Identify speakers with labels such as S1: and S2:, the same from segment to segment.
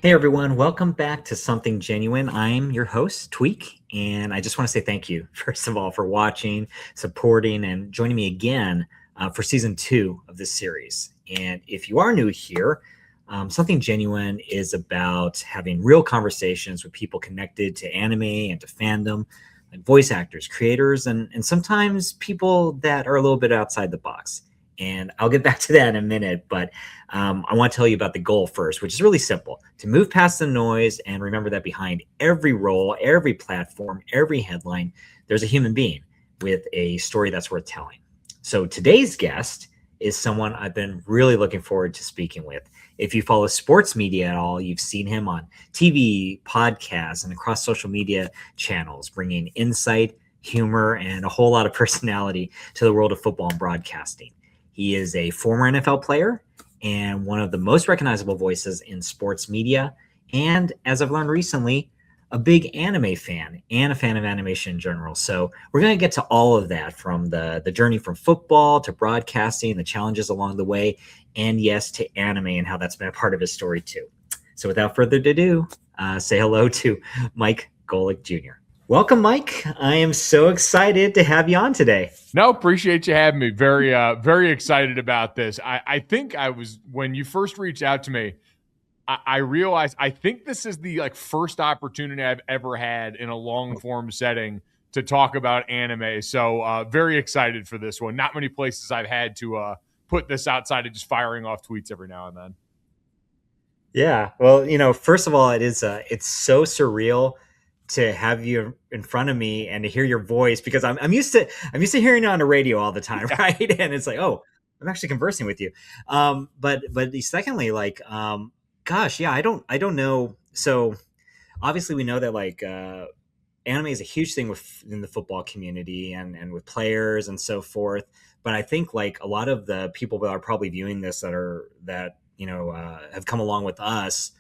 S1: Hey everyone, welcome back to Something Genuine. I'm your host, Tweak, and I just want to say thank you, first of all, for watching, supporting, and joining me again for season 2 of this series. And if you are new here, Something Genuine is about having real conversations with people connected to anime and to fandom, like voice actors, creators, and sometimes people that are a little bit outside the box. And I'll get back to that in a minute, but I want to tell you about the goal first, which is really simple: to move past the noise and remember that behind every role, every platform, every headline, there's a human being with a story that's worth telling. So today's guest is someone I've been really looking forward to speaking with. If you follow sports media at all, you've seen him on TV, podcasts, and across social media channels, bringing insight, humor, and a whole lot of personality to the world of football and broadcasting. He is a former NFL player and one of the most recognizable voices in sports media. And as I've learned recently, a big anime fan and a fan of animation in general. So we're going to get to all of that, from the journey from football to broadcasting, the challenges along the way, and yes, to anime and how that's been a part of his story too. So without further ado, say hello to Mike Golic Jr. Welcome, Mike. I am so excited to have you on today.
S2: No, appreciate you having me. Very excited about this. I think I was, when you first reached out to me, I realized I think this is the first opportunity I've ever had in a long form setting to talk about anime. So very excited for this one. Not many places I've had to put this outside of just firing off tweets every now and then.
S1: Yeah. Well, first of all, it's so surreal to have you in front of me and to hear your voice, because I'm used to hearing you on the radio all the time, right? And it's like, oh, I'm actually conversing with you. But secondly, gosh, yeah, I don't know. So obviously we know that anime is a huge thing in the football community and with players and so forth. But I think a lot of the people that are probably viewing this that have come along with us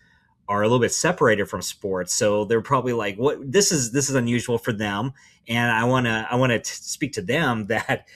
S1: are a little bit separated from sports, so they're probably like, "What? This is unusual for them." And I wanna speak to them that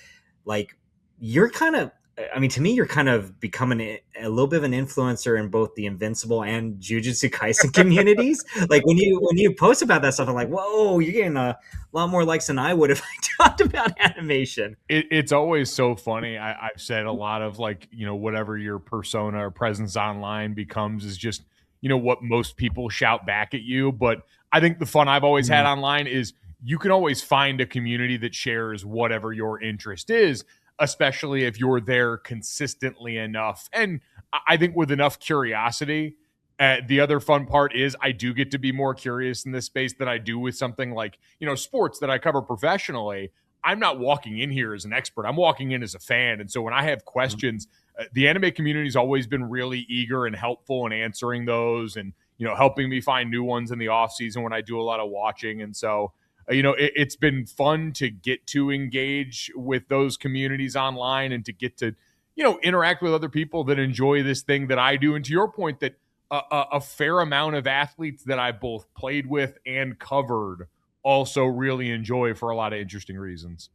S1: you're kind of. I mean, to me, you're kind of becoming a little bit of an influencer in both the Invincible and Jujutsu Kaisen communities. Like when you post about that stuff, I'm like, "Whoa, you're getting a lot more likes than I would if I talked about animation."
S2: It's always so funny. I've said a lot of whatever your persona or presence online becomes is just what most people shout back at you. But I think the fun I've always had online is you can always find a community that shares whatever your interest is, especially if you're there consistently enough. And I think with enough curiosity. The other fun part is I do get to be more curious in this space than I do with something like, sports that I cover professionally. I'm not walking in here as an expert. I'm walking in as a fan. And so when I have questions, the anime community has always been really eager and helpful in answering those and, helping me find new ones in the off season when I do a lot of watching. And so, it's been fun to get to engage with those communities online and to get to, interact with other people that enjoy this thing that I do. And to your point, that a fair amount of athletes that I both played with and covered also really enjoy for a lot of interesting reasons.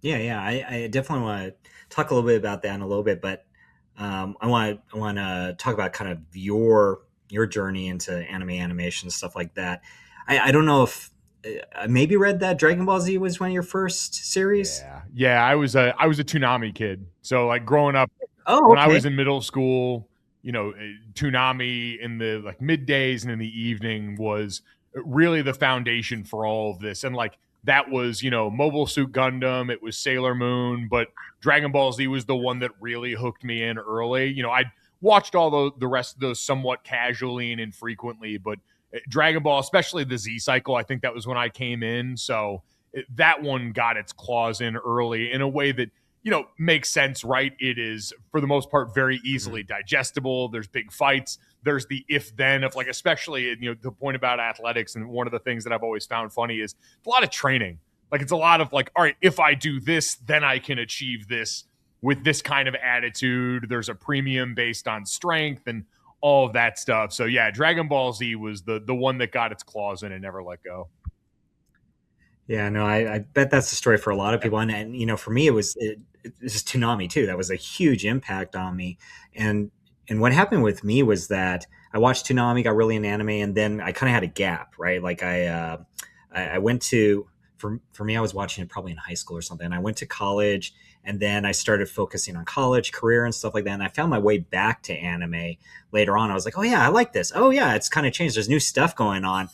S1: Yeah. I definitely want to talk a little bit about that in a little bit, but I want to talk about kind of your journey into animation and stuff like that. I don't know if I maybe read that Dragon Ball Z was one of your first series.
S2: Yeah. I was a Toonami kid, so growing up,
S1: Oh,
S2: when I
S1: okay.
S2: was in middle school, Toonami in the middays and in the evening was really the foundation for all of this. And that was, Mobile Suit Gundam, it was Sailor Moon, but Dragon Ball Z was the one that really hooked me in early. I watched all the rest of those somewhat casually and infrequently, but Dragon Ball, especially the Z cycle, I think that was when I came in. So that one got its claws in early in a way that, makes sense, right? It is, for the most part, very easily digestible. There's big fights. There's the if-then of especially, the point about athletics. And one of the things that I've always found funny is a lot of training. It's a lot of all right, if I do this, then I can achieve this with this kind of attitude. There's a premium based on strength and all of that stuff. So yeah, Dragon Ball Z was the one that got its claws in and never let go.
S1: Yeah, no, I bet that's the story for a lot of people. And for me, it's just Toonami too. That was a huge impact on me. And what happened with me was that I watched Toonami, got really into anime, and then I kind of had a gap, right? Like I went to for me, I was watching it probably in high school or something. And I went to college, and then I started focusing on college, career, and stuff like that. And I found my way back to anime later on. I was like, oh yeah, I like this. Oh yeah, it's kind of changed. There's new stuff going on.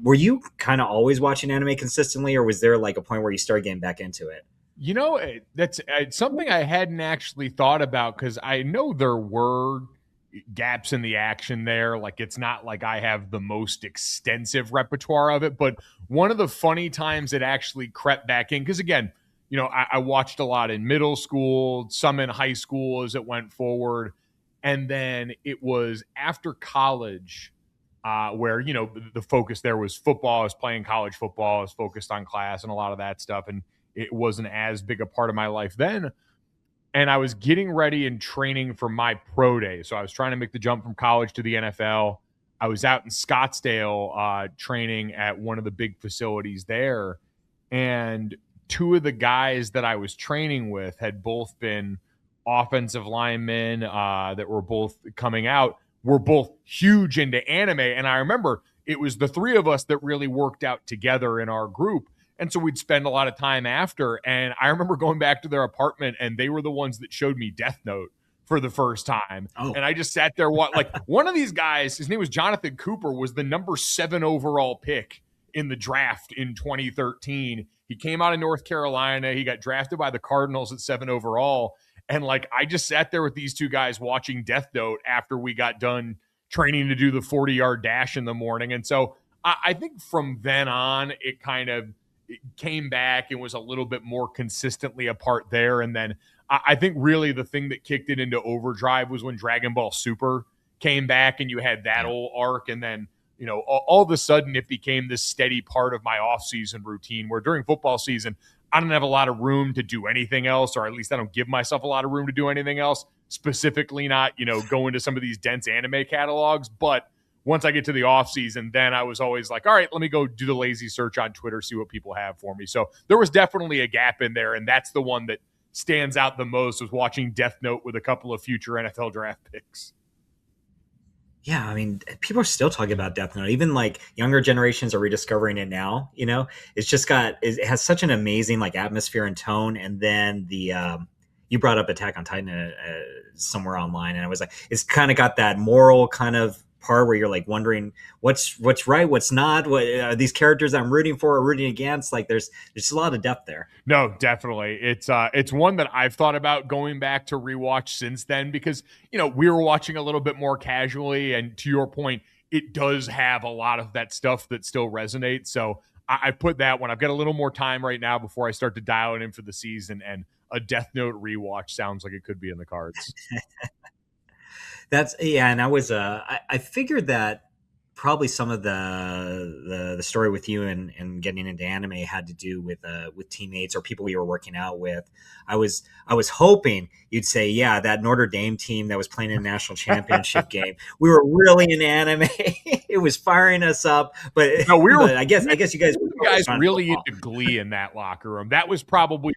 S1: Were you kind of always watching anime consistently, or was there like a point where you started getting back into it?
S2: That's something I hadn't actually thought about, because I know there were gaps in the action there. Like, it's not like I have the most extensive repertoire of it, but one of the funny times it actually crept back in, because again, I watched a lot in middle school, some in high school as it went forward. And then it was after college where, the focus there was football. I was playing college football. I was focused on class and a lot of that stuff. And it wasn't as big a part of my life then. And I was getting ready and training for my pro day. So I was trying to make the jump from college to the NFL. I was out in Scottsdale training at one of the big facilities there. And two of the guys that I was training with had both been offensive linemen that were both coming out, were both huge into anime. And I remember it was the three of us that really worked out together in our group. And so we'd spend a lot of time after. And I remember going back to their apartment, and they were the ones that showed me Death Note for the first time. Oh. And I just sat there, like, one of these guys, his name was Jonathan Cooper, was the number 7 overall pick in the draft in 2013. He came out of North Carolina. He got drafted by the Cardinals at 7 overall. And like, I just sat there with these two guys watching Death Note after we got done training to do the 40-yard dash in the morning. And so I think from then on, it kind of came back and was a little bit more consistently a part there. And then I think really the thing that kicked it into overdrive was when Dragon Ball Super came back, and you had that whole arc. And then, all of a sudden it became this steady part of my off-season routine, where during football season, I don't have a lot of room to do anything else, or at least I don't give myself a lot of room to do anything else, specifically not, go into some of these dense anime catalogs. But once I get to the off season, then I was always like, all right, let me go do the lazy search on Twitter, see what people have for me. So there was definitely a gap in there. And that's the one that stands out the most, was watching Death Note with a couple of future NFL draft picks.
S1: Yeah, I mean, people are still talking about Death Note. Even like younger generations are rediscovering it now. It has such an amazing like atmosphere and tone. And then you brought up Attack on Titan somewhere online, and I was like, it's kind of got that moral kind of part where you're like wondering what's right, what's not, what are these characters I'm rooting for or rooting against. Like there's a lot of depth there.
S2: No, definitely. It's one that I've thought about going back to rewatch since then, because we were watching a little bit more casually, and to your point, it does have a lot of that stuff that still resonates. So I put that one. I've got a little more time right now before I start to dial it in for the season, and a Death Note rewatch sounds like it could be in the cards.
S1: And I figured that probably some of the story with you and getting into anime had to do with teammates or people we were working out with. I was hoping you'd say, yeah, that Notre Dame team that was playing in a national championship game, we were really in anime. It was firing us up, but no, I guess you guys
S2: really into Glee in that locker room. That was probably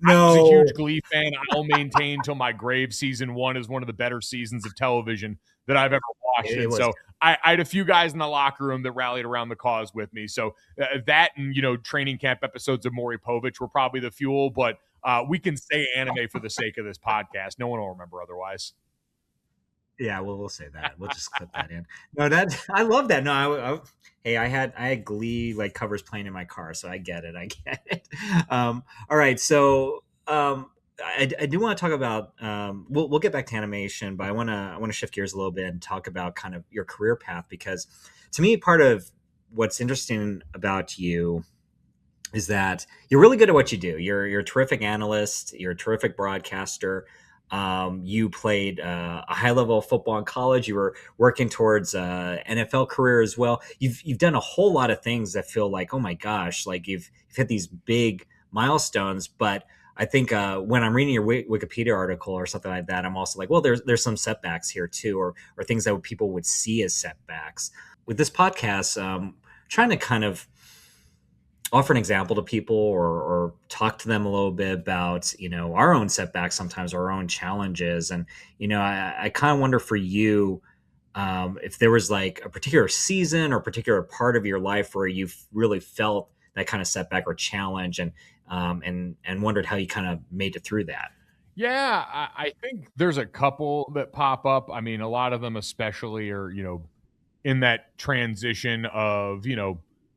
S1: I
S2: was a huge Glee fan. I'll maintain till my grave season 1 is one of the better seasons of television that I've ever watched. And so I had a few guys in the locker room that rallied around the cause with me. So that and, training camp episodes of Maury Povich were probably the fuel, but we can say anime for the sake of this podcast. No one will remember otherwise.
S1: Yeah, well, we'll say that. We'll just clip that in. No, I love that. No, I had Glee like covers playing in my car, so I get it. All right, so I do want to talk about. We'll get back to animation, but I want to shift gears a little bit and talk about kind of your career path, because to me, part of what's interesting about you is that you're really good at what you do. You're a terrific analyst. You're a terrific broadcaster. You played a high level of football in college. You were working towards NFL career as well. You've done a whole lot of things that feel like, oh my gosh, like you've hit these big milestones. But I think when I'm reading your Wikipedia article or something like that, I'm also like, well, there's some setbacks here too, or things that people would see as setbacks. With this podcast, trying to kind of offer an example to people or talk to them a little bit about, our own setbacks sometimes, our own challenges. And, I kind of wonder for you, if there was like a particular season or particular part of your life where you really felt that kind of setback or challenge, and wondered how you kind of made it through that.
S2: Yeah, I think there's a couple that pop up. I mean, a lot of them, especially, are in that transition of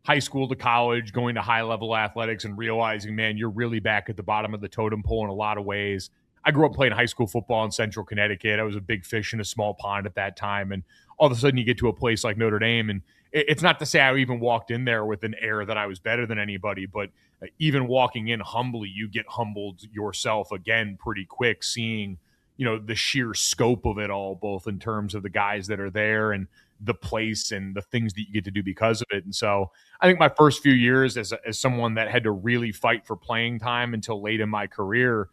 S2: high school to college, going to high level athletics, and realizing, man, you're really back at the bottom of the totem pole in a lot of ways. I grew up playing high school football in Central Connecticut. I was a big fish in a small pond at that time, and all of a sudden, you get to a place like Notre Dame, and it's not to say I even walked in there with an air that I was better than anybody, but even walking in humbly, you get humbled yourself again pretty quick, seeing the sheer scope of it all, both in terms of the guys that are there and the place and the things that you get to do because of it. And so I think my first few years as someone that had to really fight for playing time until late in my career,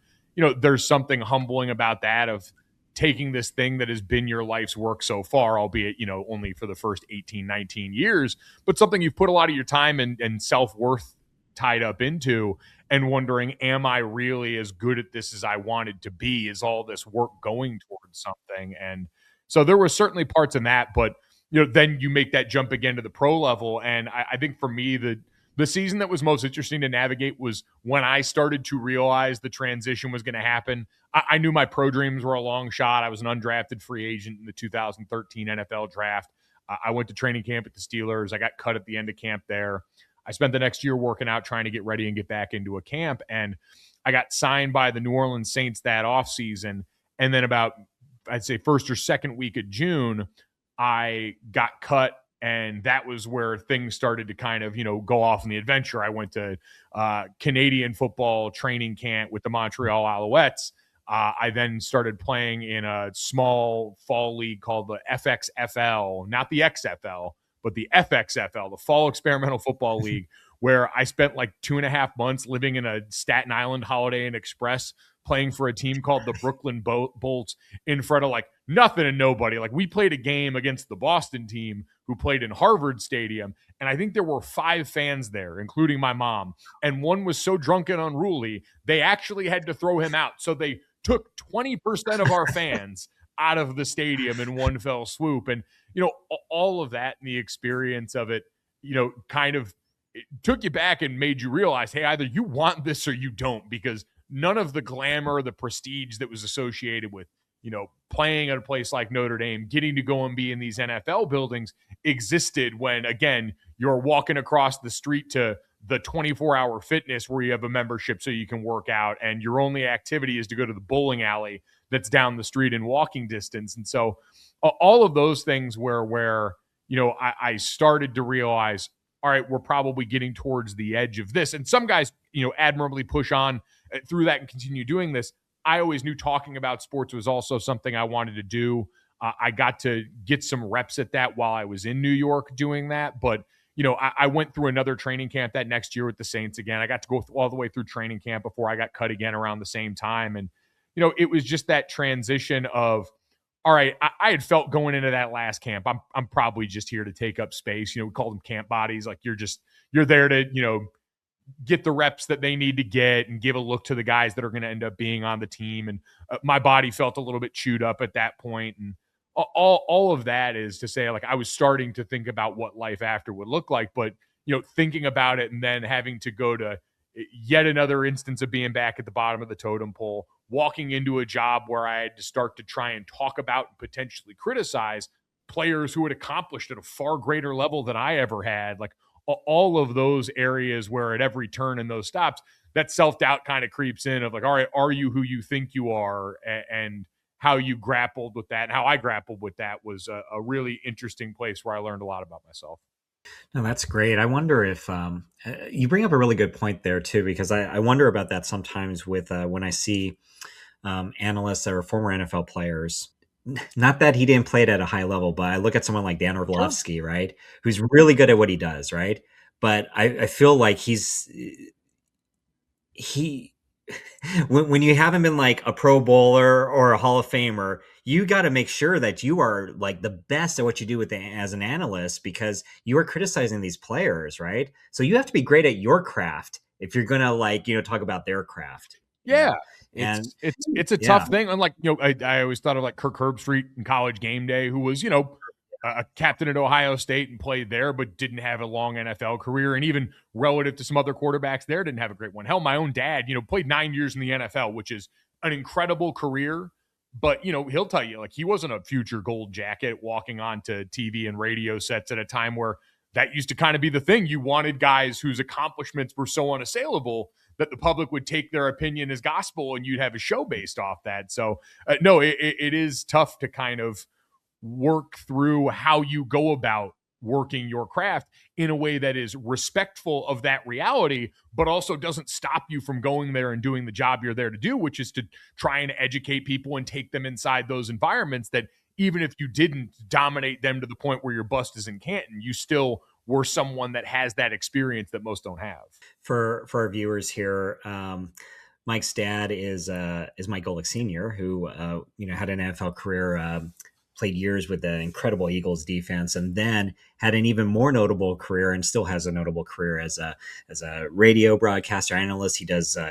S2: there's something humbling about that, of taking this thing that has been your life's work so far, albeit, only for the first 18, 19 years, but something you've put a lot of your time and self-worth tied up into, and wondering, am I really as good at this as I wanted to be? Is all this work going towards something? And so there were certainly parts in that, but then you make that jump again to the pro level. And I think for me, the season that was most interesting to navigate was when I started to realize the transition was going to happen. I knew my pro dreams were a long shot. I was an undrafted free agent in the 2013 NFL draft. I went to training camp at the Steelers. I got cut at the end of camp there. I spent the next year working out, trying to get ready and get back into a camp. And I got signed by the New Orleans Saints that offseason. And then about, I'd say, first or second week of June, I got cut. And that was where things started to kind of, go off in the adventure. I went to Canadian football training camp with the Montreal Alouettes. I then started playing in a small fall league called the FXFL, not the XFL, but the FXFL, the Fall Experimental Football League, where I spent like 2.5 months living in a Staten Island Holiday Inn Express, playing for a team called the Brooklyn Bolts in front of like nothing and nobody. Like, we played a game against the Boston team who played in Harvard Stadium, and I think there were 5 fans there, including my mom, and one was so drunk and unruly, they actually had to throw him out. So they took 20% of our fans out of the stadium in one fell swoop. And all of that and the experience of it, kind of took you back and made you realize, hey, either you want this or you don't, because none of the glamour, the prestige that was associated with, playing at a place like Notre Dame, getting to go and be in these NFL buildings existed when, again, you're walking across the street to the 24-hour fitness where you have a membership so you can work out, and your only activity is to go to the bowling alley that's down the street in walking distance. And so all of those things where I started to realize, all right, we're probably getting towards the edge of this. And some guys, admirably push on through that and continue doing this. I always knew talking about sports was also something I wanted to do. I got to get some reps at that while I was in New York doing that. But, I went through another training camp that next year with the Saints again. I got to go all the way through training camp before I got cut again around the same time. And, it was just that transition of, all right, I had felt going into that last camp, I'm probably just here to take up space. We call them camp bodies. Like, you're there to, get the reps that they need to get and give a look to the guys that are going to end up being on the team. And my body felt a little bit chewed up at that point. And all of that is to say, like, I was starting to think about what life after would look like, but, thinking about it and then having to go to yet another instance of being back at the bottom of the totem pole, walking into a job where I had to start to try and talk about and potentially criticize players who had accomplished at a far greater level than I ever had. Like, all of those areas where at every turn in those stops, that self-doubt kind of creeps in of like, all right, are you who you think you are? And how you grappled with that and how I grappled with that was a really interesting place where I learned a lot about myself.
S1: No, that's great. I wonder if you bring up a really good point there too, because I wonder about that sometimes with when I see analysts or former NFL players. Not that he didn't play it at a high level, but I look at someone like Dan Orlovsky, right, who's really good at what he does, right? But I feel like he when you have him in like a Pro Bowler or a Hall of Famer, you got to make sure that you are like the best at what you do as an analyst, because you are criticizing these players, right? So you have to be great at your craft if you're gonna talk about their craft.
S2: Yeah.
S1: And
S2: it's a tough thing. Unlike, I always thought of like Kirk Herbstreit in College Game Day, who was, a captain at Ohio State and played there, but didn't have a long NFL career. And even relative to some other quarterbacks there, didn't have a great one. Hell, my own dad, played 9 years in the NFL, which is an incredible career. But, he'll tell you, like, he wasn't a future gold jacket walking onto TV and radio sets at a time where that used to kind of be the thing. You wanted guys whose accomplishments were so unassailable that the public would take their opinion as gospel and you'd have a show based off that. So, no, it is tough to kind of work through how you go about working your craft in a way that is respectful of that reality, but also doesn't stop you from going there and doing the job you're there to do, which is to try and educate people and take them inside those environments that even if you didn't dominate them to the point where your bust is in Canton, you still were someone that has that experience that most don't have.
S1: For our viewers here, Mike's dad is Mike Golic Sr., who had an NFL career, played years with the incredible Eagles defense, and then had an even more notable career, and still has a notable career as a radio broadcaster, analyst. He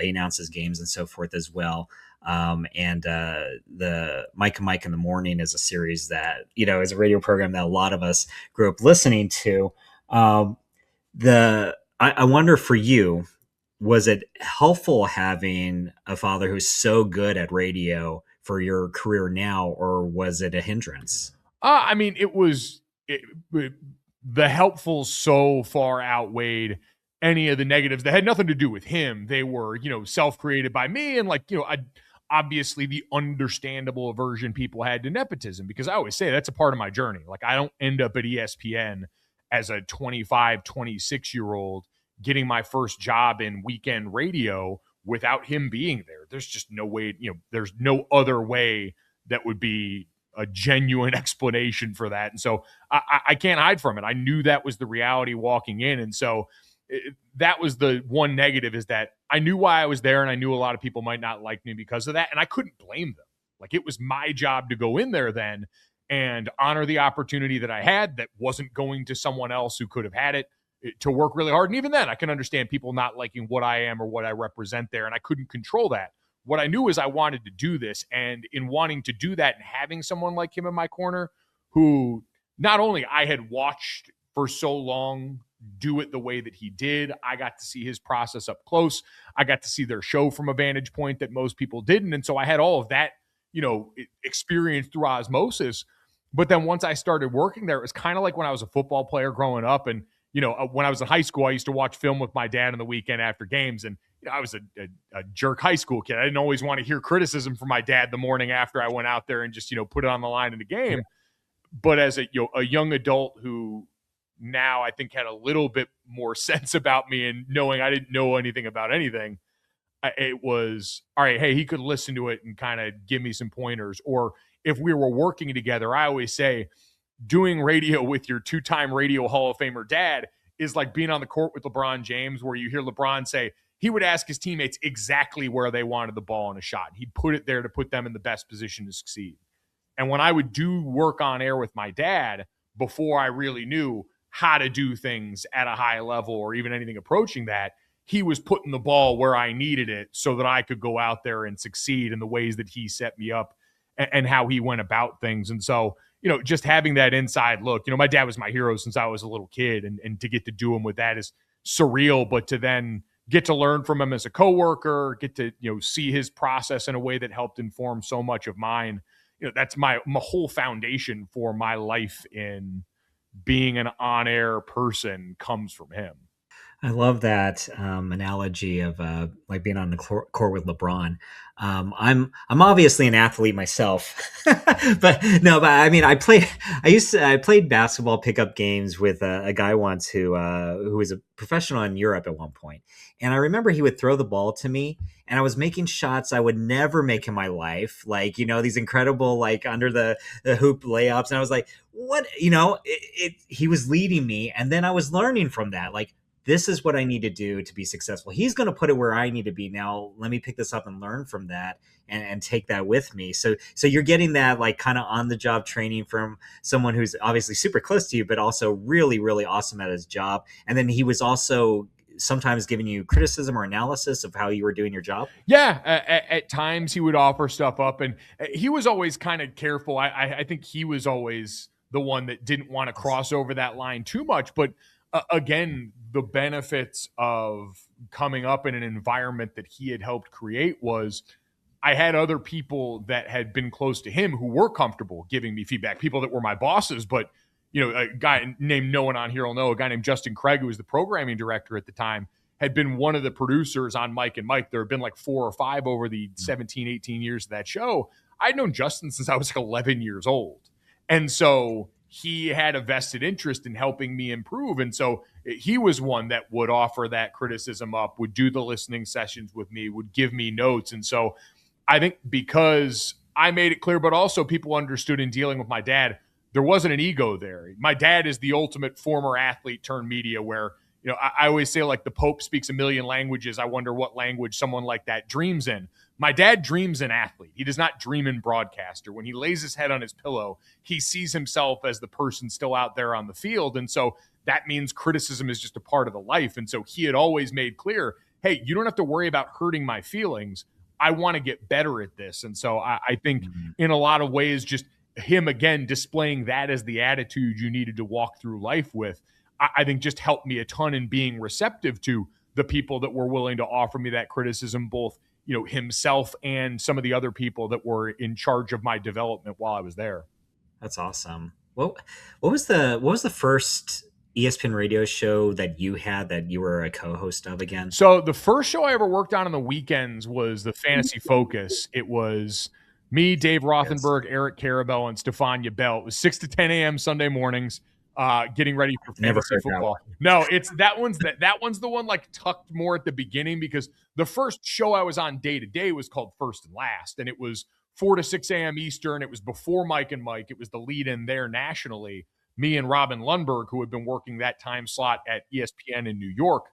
S1: announces games and so forth as well. The Mike and Mike in the Morning is a series that is a radio program that a lot of us grew up listening to. I wonder for you, was it helpful having a father who's so good at radio for your career now, or was it a hindrance?
S2: I mean, the helpful so far outweighed any of the negatives that had nothing to do with him. They were, self-created by me, and obviously the understandable aversion people had to nepotism, because I always say that's a part of my journey. Like, I don't end up at ESPN as a 25, 26-year-old getting my first job in weekend radio without him being there. There's just no way, there's no other way that would be a genuine explanation for that. And so I can't hide from it. I knew that was the reality walking in. And so that was the one negative, is that I knew why I was there, and I knew a lot of people might not like me because of that. And I couldn't blame them. Like, it was my job to go in there then and honor the opportunity that I had that wasn't going to someone else who could have had it, to work really hard. And even then, I can understand people not liking what I am or what I represent there, and I couldn't control that. What I knew is I wanted to do this, and in wanting to do that and having someone like him in my corner, who not only I had watched for so long do it the way that he did, I got to see his process up close. I got to see their show from a vantage point that most people didn't. And so I had all of that, experience through osmosis. But then once I started working there, it was kind of like when I was a football player growing up, and when I was in high school, I used to watch film with my dad on the weekend after games. And I was a jerk high school kid. I didn't always want to hear criticism from my dad the morning after I went out there and just, put it on the line in the game. But as a young adult who now I think had a little bit more sense about me, and knowing I didn't know anything about anything, it was, all right, hey, he could listen to it and kind of give me some pointers. Or if we were working together, I always say, doing radio with your two-time radio Hall of Famer dad is like being on the court with LeBron James, where you hear LeBron say he would ask his teammates exactly where they wanted the ball in a shot. He'd put it there to put them in the best position to succeed. And when I would do work on air with my dad, before I really knew how to do things at a high level or even anything approaching that, he was putting the ball where I needed it so that I could go out there and succeed in the ways that he set me up and how he went about things. And so, just having that inside look, my dad was my hero since I was a little kid, and to get to do him with that is surreal. But to then get to learn from him as a coworker, get to, see his process in a way that helped inform so much of mine, that's my whole foundation for my life in being an on-air person comes from him.
S1: I love that analogy of being on the court with LeBron. I'm obviously an athlete myself, but I mean, I played basketball pickup games with a guy once who was a professional in Europe at one point. And I remember he would throw the ball to me, and I was making shots I would never make in my life. These incredible, under the hoop layups. And I was like, what, he was leading me. And then I was learning from that. This is what I need to do to be successful. He's going to put it where I need to be. Now, let me pick this up and learn from that and take that with me. So you're getting that kind of on the job training from someone who's obviously super close to you, but also really, really awesome at his job. And then he was also sometimes giving you criticism or analysis of how you were doing your job.
S2: Yeah. At times he would offer stuff up, and he was always kind of careful. I think he was always the one that didn't want to cross over that line too much. But again, the benefits of coming up in an environment that he had helped create was I had other people that had been close to him who were comfortable giving me feedback, people that were my bosses. But, a guy named no one on here will know, a guy named Justin Craig, who was the programming director at the time, had been one of the producers on Mike and Mike. There have been like 4 or 5 over the 17, 18 years of that show. I'd known Justin since I was like 11 years old. And so he had a vested interest in helping me improve. And so he was one that would offer that criticism up, would do the listening sessions with me, would give me notes. And so I think because I made it clear, but also people understood in dealing with my dad, there wasn't an ego there. My dad is the ultimate former athlete turned media where, I always say like the Pope speaks a million languages. I wonder what language someone like that dreams in. My dad dreams in athlete. He does not dream in broadcaster. When he lays his head on his pillow, he sees himself as the person still out there on the field. And so that means criticism is just a part of the life. And so he had always made clear, hey, you don't have to worry about hurting my feelings. I want to get better at this. And so I think in a lot of ways, just him, again, displaying that as the attitude you needed to walk through life with, I think just helped me a ton in being receptive to the people that were willing to offer me that criticism, both, himself and some of the other people that were in charge of my development while I was there.
S1: That's awesome. What was the first ESPN radio show that you had that you were a co-host of again?
S2: So the first show I ever worked on the weekends was the Fantasy Focus. It was me, Dave Rothenberg, Eric Carabell, and Stefania Bell. It was 6 to 10 a.m. Sunday mornings, getting ready for fantasy football. No, it's that one's the one like tucked more at the beginning, because the first show I was on day to day was called First and Last, and it was 4 to 6 a.m. Eastern. It was before Mike and Mike. It was the lead in there nationally. Me and Robin Lundberg, who had been working that time slot at ESPN in New York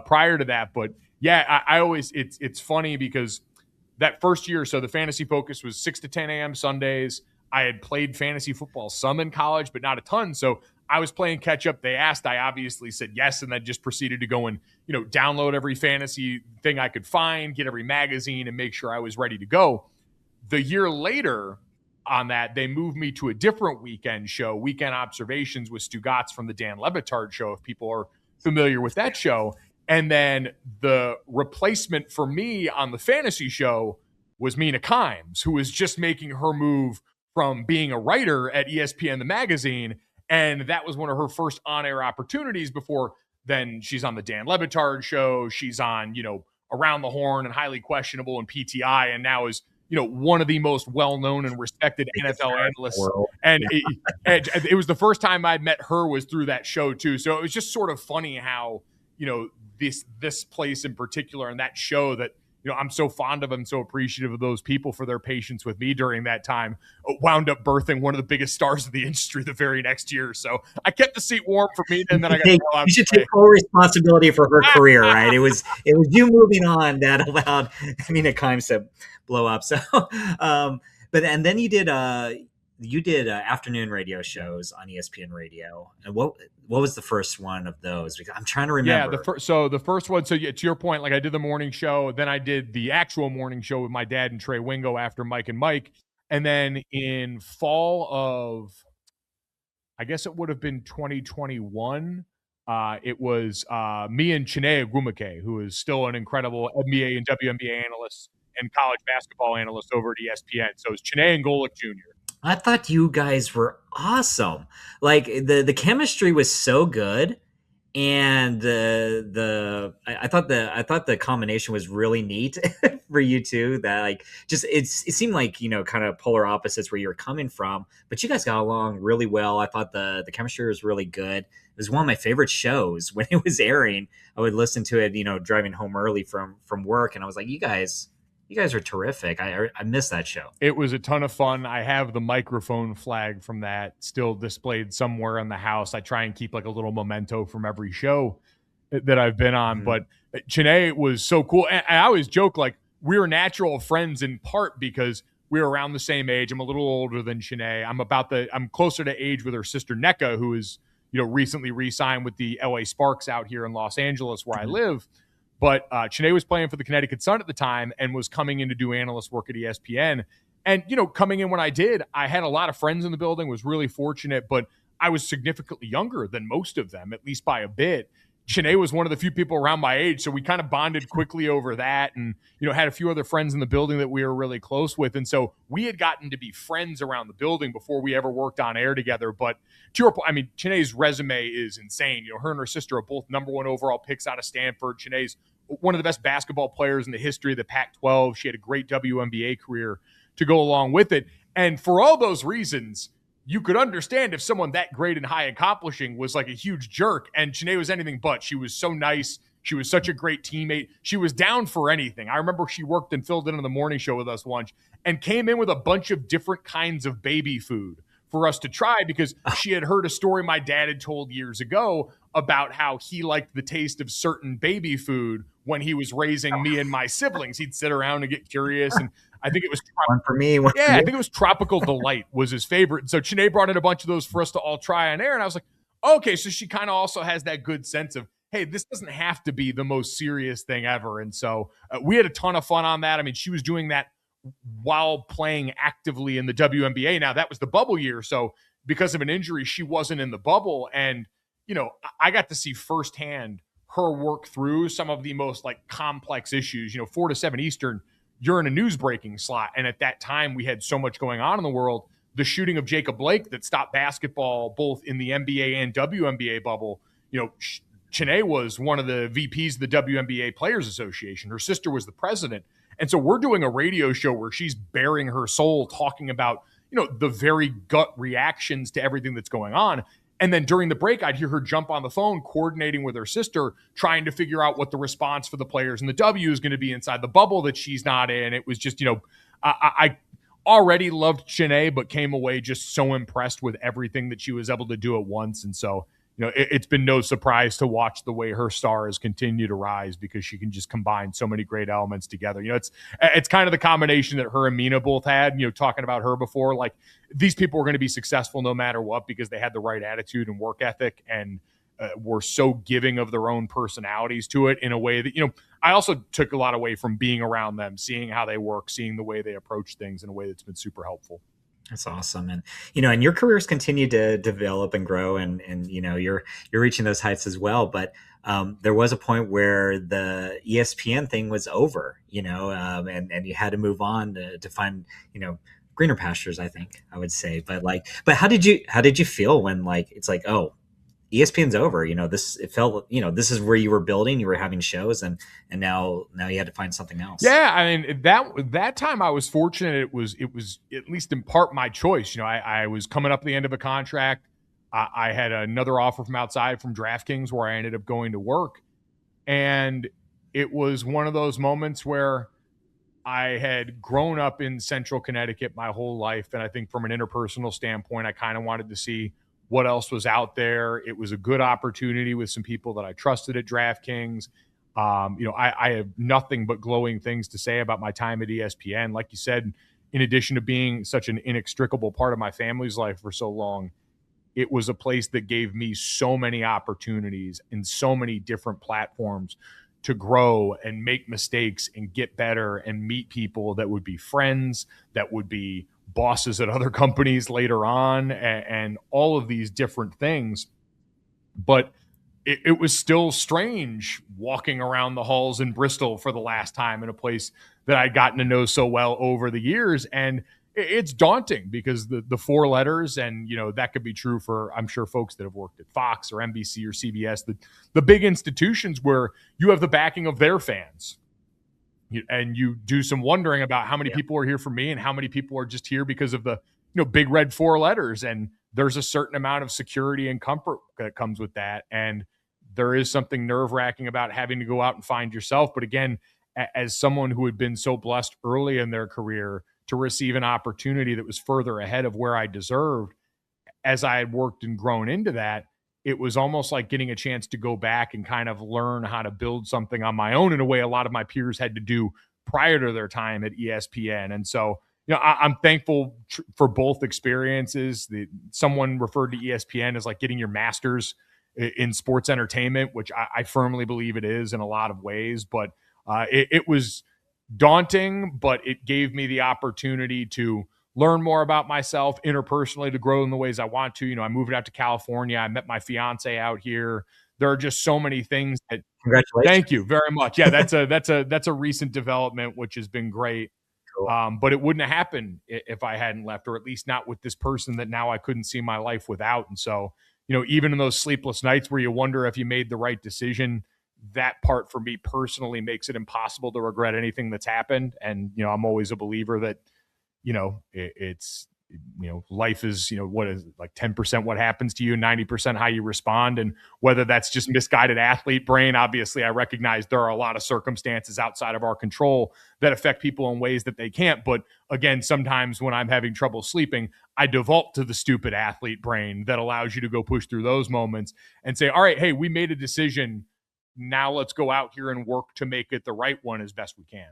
S2: prior to that. But yeah, I always, it's funny because that first year, so the Fantasy Focus was 6 to 10 a.m. Sundays. I had played fantasy football some in college, but not a ton. So I was playing catch up. They asked, I obviously said yes, and then just proceeded to go and, download every fantasy thing I could find, get every magazine, and make sure I was ready to go. The year later on that, they moved me to a different weekend show, Weekend Observations with Stu Gatz from the Dan Levitard show, if people are familiar with that show. And then the replacement for me on the fantasy show was Mina Kimes, who was just making her move from being a writer at ESPN, the magazine. And that was one of her first on-air opportunities before then she's on the Dan Levitard show. She's on, Around the Horn and Highly Questionable and PTI, and now is, one of the most well-known and respected NFL analysts. And it was the first time I'd met her was through that show too. So it was just sort of funny how, this place in particular and that show that, I'm so fond of and so appreciative of those people for their patience with me during that time, wound up birthing one of the biggest stars of the industry the very next year. So I kept the seat warm for me, and then I got to
S1: You should take full responsibility for her career, right? It was you moving on that allowed Mina Kimes to blow up. So, and then you did afternoon radio shows on ESPN Radio. And what was the first one of those? Because I'm trying to remember.
S2: Yeah, the first one. So yeah, to your point, like I did the morning show, then I did the actual morning show with my dad and Trey Wingo after Mike and Mike, and then in fall of, I guess it would have been 2021. It was me and Chiney Ogwumike, who is still an incredible NBA and WNBA analyst and college basketball analyst over at ESPN. So it's Chiney and Golic Jr.
S1: I thought you guys were awesome. Like the chemistry was so good, and I thought the combination was really neat for you two. That like just it seemed like kind of polar opposites where you were coming from, but you guys got along really well. I thought the chemistry was really good. It was one of my favorite shows when it was airing. I would listen to it, driving home early from work, and I was like, you guys are terrific. I miss that show.
S2: It was a ton of fun. I have the microphone flag from that still displayed somewhere in the house. I try and keep like a little memento from every show that I've been on. But Chiney was so cool. And I always joke, like, we were natural friends in part because we were around the same age. I'm a little older than Chiney. I'm closer to age with her sister Nneka, who is, recently re-signed with the LA Sparks out here in Los Angeles where I live. But Chiney was playing for the Connecticut Sun at the time and was coming in to do analyst work at ESPN. And, coming in when I did, I had a lot of friends in the building, was really fortunate, but I was significantly younger than most of them, at least by a bit. Chiney was one of the few people around my age, so we kind of bonded quickly over that, and had a few other friends in the building that we were really close with, and so we had gotten to be friends around the building before we ever worked on air together. But to your point, I mean, Chiney's resume is insane. Her and her sister are both #1 overall picks out of Stanford. Chiney's one of the best basketball players in the history of the Pac-12. She had a great WNBA career to go along with it, and for all those reasons, you could understand if someone that great and high accomplishing was like a huge jerk. And Chiney was anything but. She was so nice. She was such a great teammate. She was down for anything. I remember she worked and filled in on the morning show with us once and came in with a bunch of different kinds of baby food for us to try because she had heard a story my dad had told years ago about how he liked the taste of certain baby food when he was raising me and my siblings. He'd sit around and get curious, and I think it was
S1: one for me. One
S2: yeah,
S1: for
S2: I
S1: you.
S2: think it was Tropical Delight was his favorite. And so Chiney brought in a bunch of those for us to all try on air, and I was like, okay, so she kind of also has that good sense of, hey, this doesn't have to be the most serious thing ever. And so we had a ton of fun on that. I mean, she was doing that while playing actively in the WNBA. Now, that was the bubble year, so because of an injury, she wasn't in the bubble. And, I got to see firsthand her work through some of the most like complex issues. 4 to 7 Eastern, you're in a news breaking slot. And at that time, we had so much going on in the world. The shooting of Jacob Blake that stopped basketball both in the NBA and WNBA bubble. Chiney was one of the VPs of the WNBA Players Association. Her sister was the president. And so we're doing a radio show where she's bearing her soul, talking about, the very gut reactions to everything that's going on. And then during the break, I'd hear her jump on the phone, coordinating with her sister, trying to figure out what the response for the players in the W is going to be inside the bubble that she's not in. It was just, I already loved Chiney, but came away just so impressed with everything that she was able to do at once. And so, it's been no surprise to watch the way her star has continued to rise because she can just combine so many great elements together. It's kind of the combination that her and Mina both had, talking about her before, like these people were going to be successful no matter what because they had the right attitude and work ethic and were so giving of their own personalities to it in a way that, I also took a lot away from being around them, seeing how they work, seeing the way they approach things in a way that's been super helpful.
S1: That's awesome. And, and your careers continue to develop and grow and, you're reaching those heights as well. But there was a point where the ESPN thing was over, and you had to move on to find, greener pastures, I think I would say. But how did you feel when it's like, oh, ESPN's over, it felt, this is where you were building, you were having shows and now you had to find something else.
S2: Yeah. I mean, that time I was fortunate. It was at least in part my choice. I was coming up at the end of a contract. I had another offer from outside from DraftKings where I ended up going to work. And it was one of those moments where I had grown up in central Connecticut my whole life. And I think from an interpersonal standpoint, I kind of wanted to see what else was out there. It was a good opportunity with some people that I trusted at DraftKings. I have nothing but glowing things to say about my time at ESPN. Like you said, in addition to being such an inextricable part of my family's life for so long, it was a place that gave me so many opportunities in so many different platforms to grow and make mistakes and get better and meet people that would be friends, that would be bosses at other companies later on, and all of these different things. But it was still strange walking around the halls in Bristol for the last time in a place that I'd gotten to know so well over the years. And it's daunting because the 4 letters, and that could be true for, I'm sure, folks that have worked at Fox or NBC or CBS, the big institutions where you have the backing of their fans. And you do some wondering about how many people are here for me and how many people are just here because of the big red 4 letters. And there's a certain amount of security and comfort that comes with that. And there is something nerve-wracking about having to go out and find yourself. But again, as someone who had been so blessed early in their career to receive an opportunity that was further ahead of where I deserved, as I had worked and grown into that, it was almost like getting a chance to go back and kind of learn how to build something on my own in a way a lot of my peers had to do prior to their time at ESPN. And so, I'm thankful for both experiences. Someone referred to ESPN as like getting your master's in sports entertainment, which I firmly believe it is in a lot of ways. But it was daunting, but it gave me the opportunity to learn more about myself interpersonally, to grow in the ways I want to. I moved out to California. I met my fiance out here. There are just so many things that. Thank you
S1: Congratulations.
S2: very much. Yeah, that's a recent development, which has been great.
S1: Cool.
S2: But it wouldn't have happened if I hadn't left, or at least not with this person that now I couldn't see my life without. And so, even in those sleepless nights where you wonder if you made the right decision, that part for me personally makes it impossible to regret anything that's happened. And, I'm always a believer that, it's, life is, what is it, like 10% what happens to you, 90% how you respond. And whether that's just misguided athlete brain, obviously I recognize there are a lot of circumstances outside of our control that affect people in ways that they can't. But again, sometimes when I'm having trouble sleeping, I default to the stupid athlete brain that allows you to go push through those moments and say, all right, hey, we made a decision. Now let's go out here and work to make it the right one as best we can.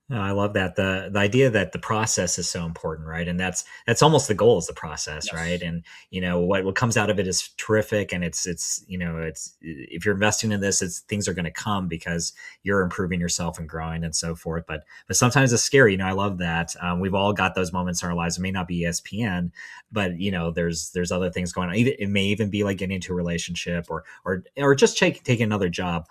S1: No, I love that. The idea that the process is so important, right? And that's almost the goal, is the process,
S2: Yes.
S1: right? And what comes out of it is terrific. And it's if you're investing in this, things are going to come because you're improving yourself and growing and so forth. But sometimes it's scary. I love that. We've all got those moments in our lives. It may not be ESPN, but there's other things going on. It may even be like getting into a relationship or just taking another job.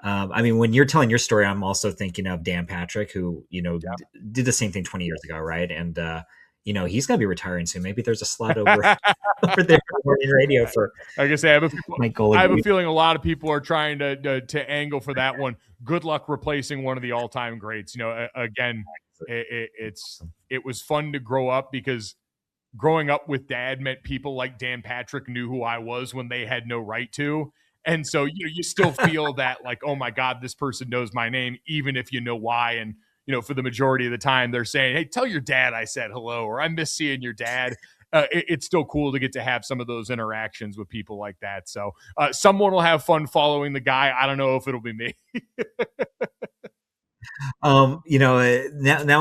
S1: When you're telling your story, I'm also thinking of Dan Patrick, who, did the same thing 20 years ago. Right. And, he's going to be retiring soon. Maybe there's a slot over there for morning radio for,
S2: like I say,
S1: Mike Golic.
S2: I have a feeling a lot of people are trying to angle for that one. Good luck replacing one of the all-time greats. Again, it was fun to grow up, because growing up with Dad meant people like Dan Patrick knew who I was when they had no right to. And so, you still feel that like, oh my God, this person knows my name, even if you know why. And, for the majority of the time they're saying, hey, tell your dad I said hello, or I miss seeing your dad. It's still cool to get to have some of those interactions with people like that. So someone will have fun following the guy. I don't know if it'll be me.
S1: Now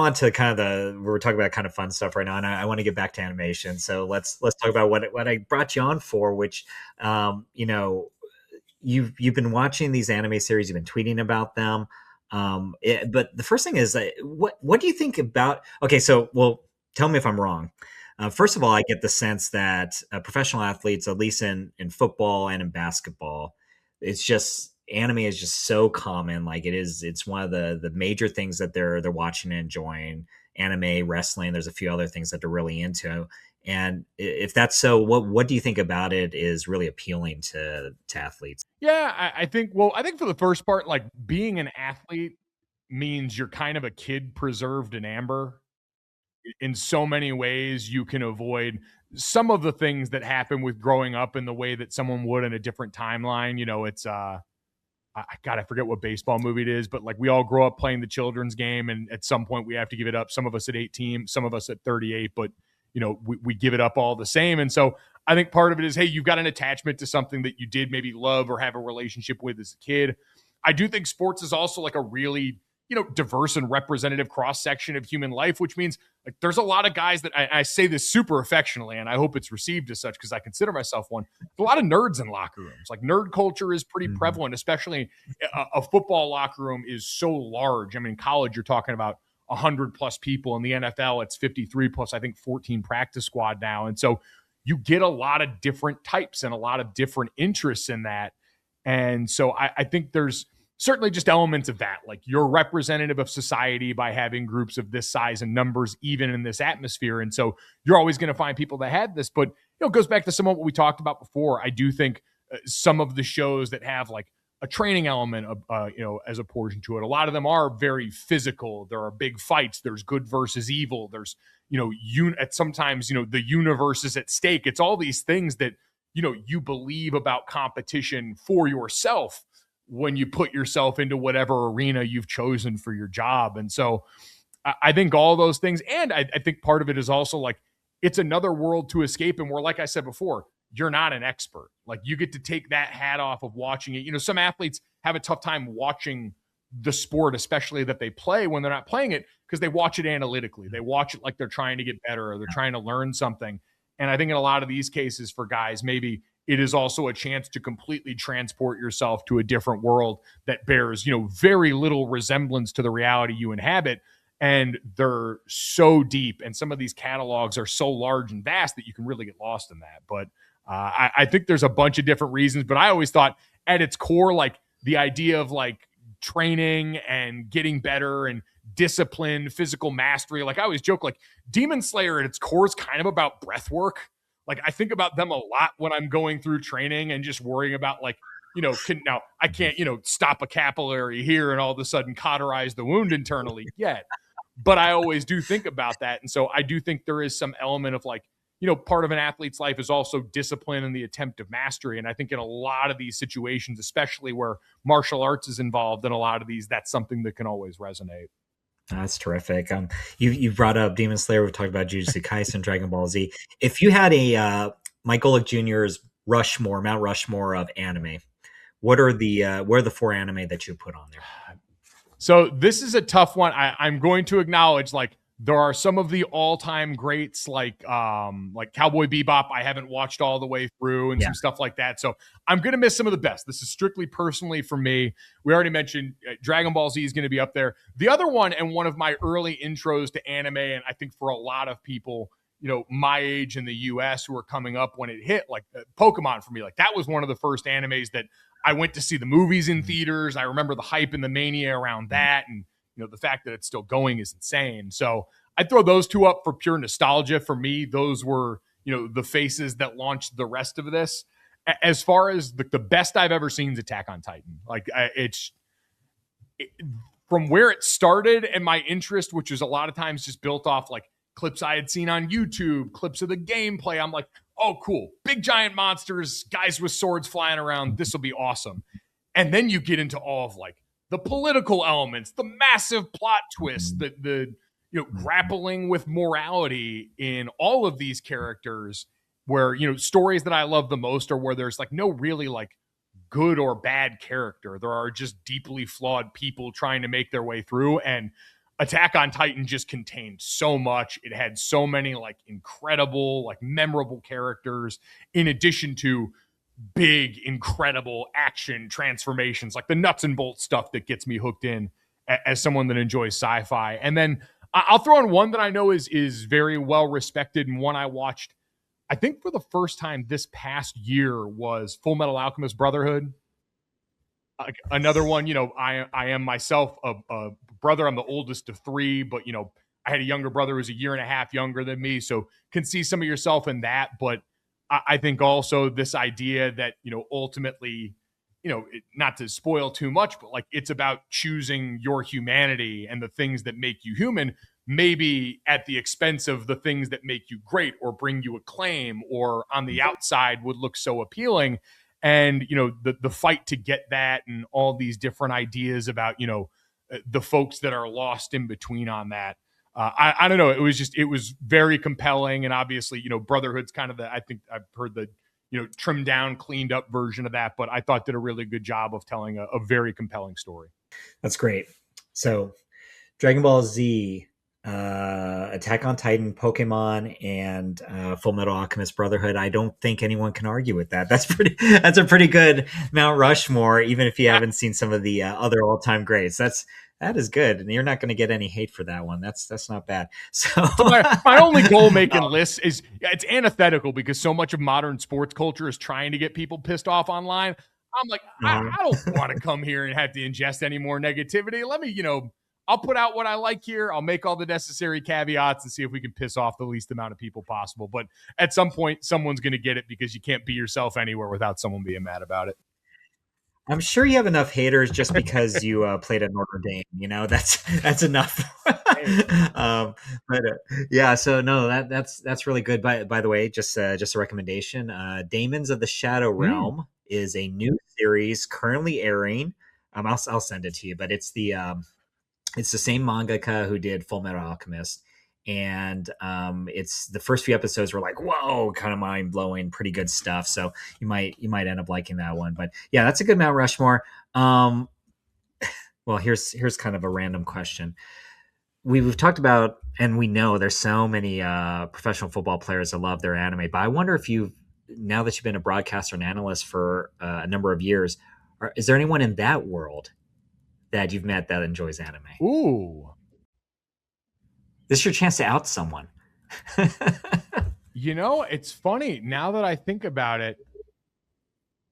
S1: onto kind of we're talking about kind of fun stuff right now, and I want to get back to animation. So let's talk about what I brought you on for, which, you've been watching these anime series, you've been tweeting about them. But the first thing is, what do you think about? Okay, so tell me if I'm wrong. First of all, I get the sense that professional athletes, at least in football and in basketball, it's just anime is just so common. Like it's one of the major things that they're watching and enjoying. Anime, wrestling, there's a few other things that they're really into. And if that's so, what do you think about it is really appealing to athletes?
S2: Yeah, I think for the first part, like, being an athlete means you're kind of a kid preserved in amber. In so many ways, you can avoid some of the things that happen with growing up in the way that someone would in a different timeline. It's I forget what baseball movie it is, but like, we all grow up playing the children's game, and at some point we have to give it up. Some of us at 18, some of us at 38, but we give it up all the same. And so I think part of it is, hey, you've got an attachment to something that you did maybe love or have a relationship with as a kid. I do think sports is also like a really, diverse and representative cross-section of human life, which means like there's a lot of guys that I say this super affectionately, and I hope it's received as such because I consider myself one. A lot of nerds in locker rooms. Like, nerd culture is pretty prevalent, especially a football locker room is so large. I mean, in college, you're talking about 100 plus people. In the NFL, it's 53 plus, I think, 14 practice squad now. And so you get a lot of different types and a lot of different interests in that. And so I think there's certainly just elements of that. Like, you're representative of society by having groups of this size and numbers, even in this atmosphere. And so you're always going to find people that had this, but it goes back to some of what we talked about before. I do think some of the shows that have like a training element of, as a portion to it, a lot of them are very physical. There are big fights. There's good versus evil. There's, sometimes, the universe is at stake. It's all these things that, you believe about competition for yourself when you put yourself into whatever arena you've chosen for your job. And so I think all those things, and I think part of it is also like, it's another world to escape. And where, like I said before, you're not an expert. Like, you get to take that hat off of watching it. Some athletes have a tough time watching the sport, especially that they play, when they're not playing it, because they watch it analytically. They watch it like they're trying to get better or they're trying to learn something. And I think in a lot of these cases for guys, maybe it is also a chance to completely transport yourself to a different world that bears, very little resemblance to the reality you inhabit. And they're so deep, and some of these catalogs are so large and vast that you can really get lost in that. But I think there's a bunch of different reasons, but I always thought at its core, like the idea of like training and getting better and discipline, physical mastery. Like I always joke, like Demon Slayer at its core is kind of about breath work. Like I think about them a lot when I'm going through training and just worrying about like, now I can't, stop a capillary here and all of a sudden cauterize the wound internally yet. But I always do think about that. And so I do think there is some element of like, part of an athlete's life is also discipline and the attempt of mastery. And I think in a lot of these situations, especially where martial arts is involved in a lot of these, that's something that can always resonate.
S1: That's terrific. You brought up Demon Slayer. We've talked about Jujutsu Kaisen, Dragon Ball Z. If you had a Mike Golic Jr.'s Mount Rushmore of anime, what are the 4 anime that you put on there?
S2: So this is a tough one. I'm going to acknowledge like there are some of the all-time greats like Cowboy Bebop. I haven't watched all the way through and some stuff like that. So I'm going to miss some of the best. This is strictly personally for me. We already mentioned Dragon Ball Z is going to be up there. The other one, and one of my early intros to anime, and I think for a lot of people, my age in the US who are coming up when it hit, like Pokemon for me, like that was one of the first animes that I went to see the movies in theaters. I remember the hype and the mania around that. And, the fact that it's still going is insane. So I'd throw those 2 up for pure nostalgia. For me, those were, the faces that launched the rest of this. As far as the best I've ever seen is Attack on Titan. Like from where it started and my interest, which was a lot of times just built off like clips I had seen on YouTube, clips of the gameplay. I'm like, oh, cool. Big giant monsters, guys with swords flying around. This will be awesome. And then you get into all of like the political elements, the massive plot twists, the grappling with morality in all of these characters where, stories that I love the most are where there's like no really like good or bad character. There are just deeply flawed people trying to make their way through. And Attack on Titan just contained so much. It had so many like incredible, like memorable characters in addition to big, incredible action transformations, like the nuts and bolts stuff that gets me hooked in as someone that enjoys sci-fi. And then I'll throw in one that I know is very well respected and one I watched, I think for the first time this past year, was Full Metal Alchemist Brotherhood. Another one, I am myself a brother. I'm the oldest of 3, but, I had a younger brother who's a year and a half younger than me. So can see some of yourself in that. But I think also this idea that, ultimately, not to spoil too much, but like it's about choosing your humanity and the things that make you human, maybe at the expense of the things that make you great or bring you acclaim or on the outside would look so appealing. And, the fight to get that and all these different ideas about, the folks that are lost in between on that. I don't know. It was very compelling. And obviously, Brotherhood's kind of I think I've heard the, trimmed down, cleaned up version of that, but I thought did a really good job of telling a very compelling story.
S1: That's great. So Dragon Ball Z, Attack on Titan, Pokemon, and Full Metal Alchemist Brotherhood. I don't think anyone can argue with that. That's a pretty good Mount Rushmore, even if you haven't seen some of the other all-time greats. That is good, and you're not going to get any hate for that one. That's not bad. So
S2: my only goal making lists is it's antithetical because so much of modern sports culture is trying to get people pissed off online. I'm like, I don't want to come here and have to ingest any more negativity. Let me, I'll put out what I like here. I'll make all the necessary caveats and see if we can piss off the least amount of people possible. But at some point, someone's going to get it because you can't be yourself anywhere without someone being mad about it.
S1: I'm sure you have enough haters just because you played at Notre Dame. That's enough. Yeah, so no, that's really good. By the way, just a recommendation. Daemons of the Shadow Realm is a new series currently airing. I'll send it to you, but it's the same mangaka who did Full Metal Alchemist. And it's the first few episodes were like, whoa, kind of mind blowing, pretty good stuff. So you might end up liking that one. But yeah, that's a good Mount Rushmore. Well, here's kind of a random question. We've talked about, and we know there's so many professional football players that love their anime, but I wonder if you've now that you've been a broadcaster and analyst for a number of years, is there anyone in that world that you've met that enjoys anime?
S2: Ooh.
S1: This is your chance to out someone.
S2: You know, it's funny now that I think about it.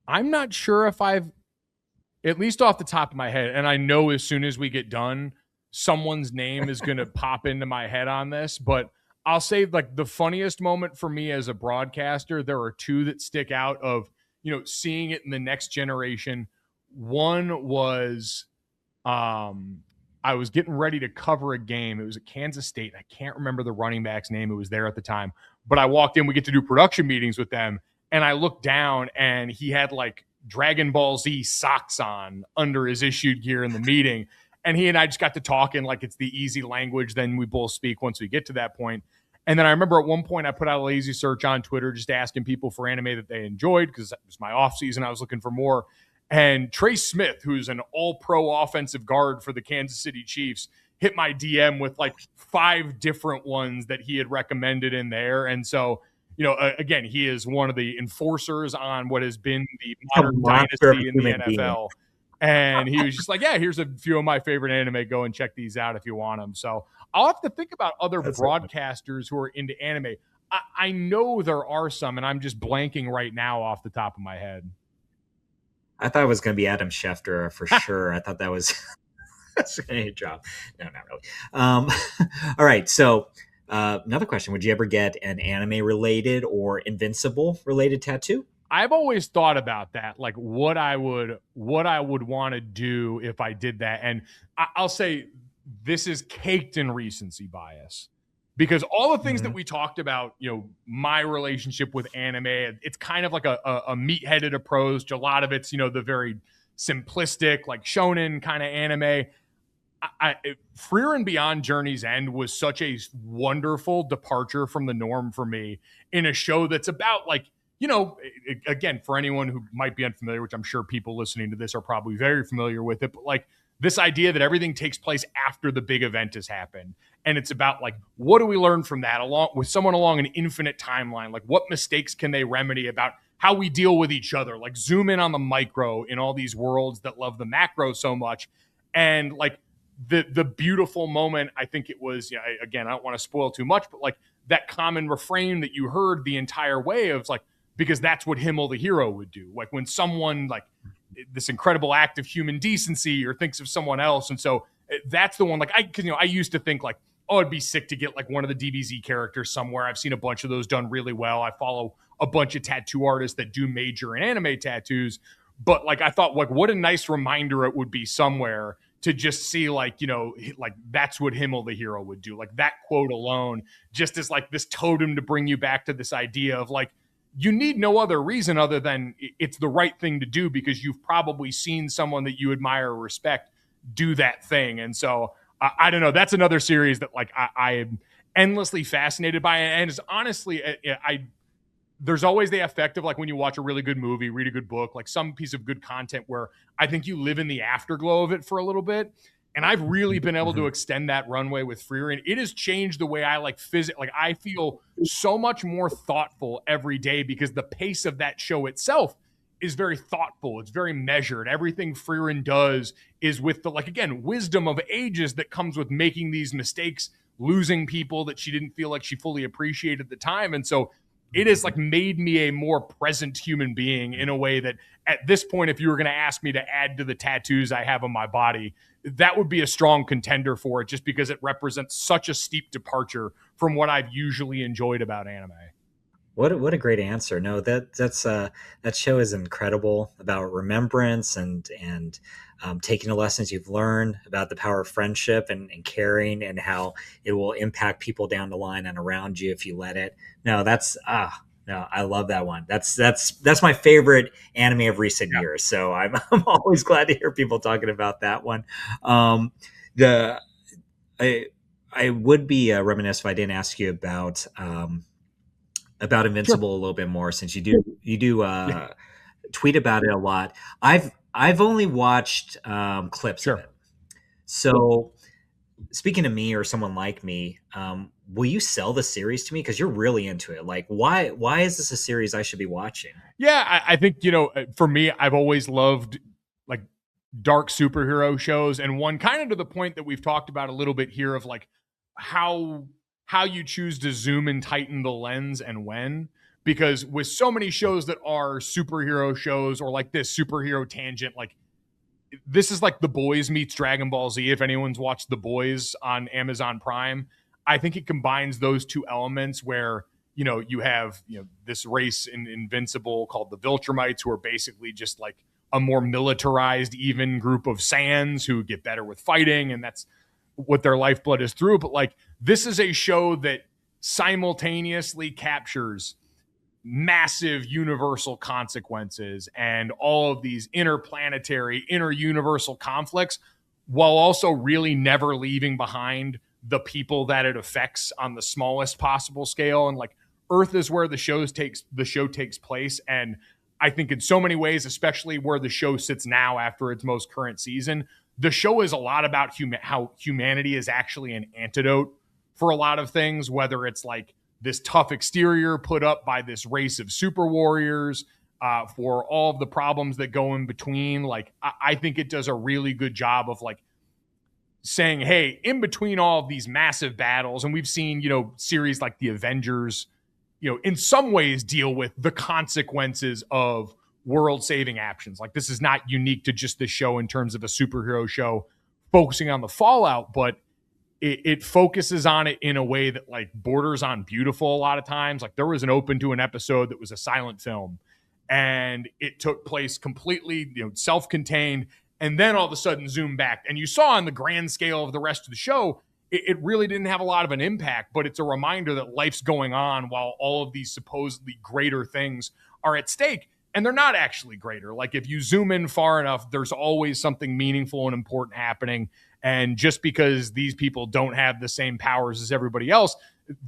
S2: I'm not sure if I've, at least off the top of my head, and I know as soon as we get done, someone's name is going to pop into my head on this, but I'll say like the funniest moment for me as a broadcaster, there are two that stick out of, seeing it in the next generation. One was, I was getting ready to cover a game. It was at Kansas State. I can't remember the running back's name who was there at the time, but I walked in, we get to do production meetings with them. And I looked down and he had like Dragon Ball Z socks on under his issued gear in the meeting. And he and I just got to talking like it's the easy language. Then we both speak once we get to that point. And then I remember at one point I put out a lazy search on Twitter, just asking people for anime that they enjoyed because it was my off season. I was looking for more. And Trace Smith, who's an all-pro offensive guard for the Kansas City Chiefs, hit my DM with like 5 different ones that he had recommended in there. And so, again, he is one of the enforcers on what has been the modern dynasty in the NFL. And he was just like, yeah, here's a few of my favorite anime. Go and check these out if you want them. So I'll have to think about other broadcasters who are into anime. I know there are some, and I'm just blanking right now off the top of my head.
S1: I thought it was going to be Adam Schefter for sure. I thought that was that's a job. No, not really. All right. So another question: would you ever get an anime related or Invincible related tattoo?
S2: I've always thought about that, like what I would want to do if I did that. And I'll say this is caked in recency bias. Because all the things that we talked about, my relationship with anime, it's kind of like a meat-headed approach. A lot of it's, the very simplistic, like shonen kind of anime. Frieren Beyond Journey's End was such a wonderful departure from the norm for me in a show that's about like, again, for anyone who might be unfamiliar, which I'm sure people listening to this are probably very familiar with it, but like this idea that everything takes place after the big event has happened. And it's about like, what do we learn from that along with someone along an infinite timeline? Like what mistakes can they remedy about how we deal with each other? Like zoom in on the micro in all these worlds that love the macro so much. And like the beautiful moment, I think it was, again, I don't want to spoil too much, but like that common refrain that you heard the entire way of like, because that's what Himmel the hero would do. Like when someone like this incredible act of human decency or thinks of someone else. And so that's the one, like I used to think like, oh, it'd be sick to get like one of the DBZ characters somewhere. I've seen a bunch of those done really well. I follow a bunch of tattoo artists that do major and anime tattoos. But like, I thought like, what a nice reminder it would be somewhere to just see like, like that's what Himmel the hero would do. Like that quote alone, just as like this totem to bring you back to this idea of like, you need no other reason other than it's the right thing to do because you've probably seen someone that you admire or respect do that thing. And so I don't know. That's another series that like I am endlessly fascinated by. And it's honestly, there's always the effect of like when you watch a really good movie, read a good book, like some piece of good content where I think you live in the afterglow of it for a little bit. And I've really been able to extend that runway with Frieren. It has changed the way I like like I feel so much more thoughtful every day because the pace of that show itself is very thoughtful. It's very measured. Everything Frieren does is with the, like, again, wisdom of ages that comes with making these mistakes, losing people that she didn't feel like she fully appreciated at the time. And so it has like made me a more present human being in a way that at this point, if you were going to ask me to add to the tattoos I have on my body, that would be a strong contender for it just because it represents such a steep departure from what I've usually enjoyed about anime.
S1: What a great answer. No, that's that show is incredible about remembrance and taking the lessons you've learned about the power of friendship and caring and how it will impact people down the line and around you if you let it. No, no, I love that one. That's my favorite anime of recent years. So I'm always glad to hear people talking about that one. I would be remiss if I didn't ask you about Invincible a little bit more, since you do tweet about it a lot. I've only watched clips of it. So speaking to me or someone like me, will you sell the series to me? Because you're really into it. Like, why is this a series I should be watching?
S2: Yeah, I think, for me, I've always loved like dark superhero shows, and one kind of to the point that we've talked about a little bit here of like how how you choose to zoom and tighten the lens and when. Because with so many shows that are superhero shows or like this superhero tangent, like this is like The Boys meets Dragon Ball Z. If anyone's watched The Boys on Amazon Prime, I think it combines those two elements where you have this race in Invincible called the Viltrumites, who are basically just like a more militarized, even group of Saiyans who get better with fighting, and that's what their lifeblood is through. But like this is a show that simultaneously captures massive universal consequences and all of these interplanetary, interuniversal conflicts, while also really never leaving behind the people that it affects on the smallest possible scale. And like Earth is where the show takes place. And I think in so many ways, especially where the show sits now after its most current season, the show is a lot about how humanity is actually an antidote for a lot of things, whether it's like this tough exterior put up by this race of super warriors, for all of the problems that go in between. Like, I think it does a really good job of like saying, hey, in between all of these massive battles, and we've seen, series like the Avengers, in some ways deal with the consequences of world saving actions. Like, this is not unique to just this show in terms of a superhero show focusing on the fallout, but it focuses on it in a way that like borders on beautiful a lot of times. Like there was an open to an episode that was a silent film, and it took place completely, self-contained, and then all of a sudden zoom back. And you saw on the grand scale of the rest of the show, it really didn't have a lot of an impact, but it's a reminder that life's going on while all of these supposedly greater things are at stake. And they're not actually greater. Like if you zoom in far enough, there's always something meaningful and important happening. And just because these people don't have the same powers as everybody else,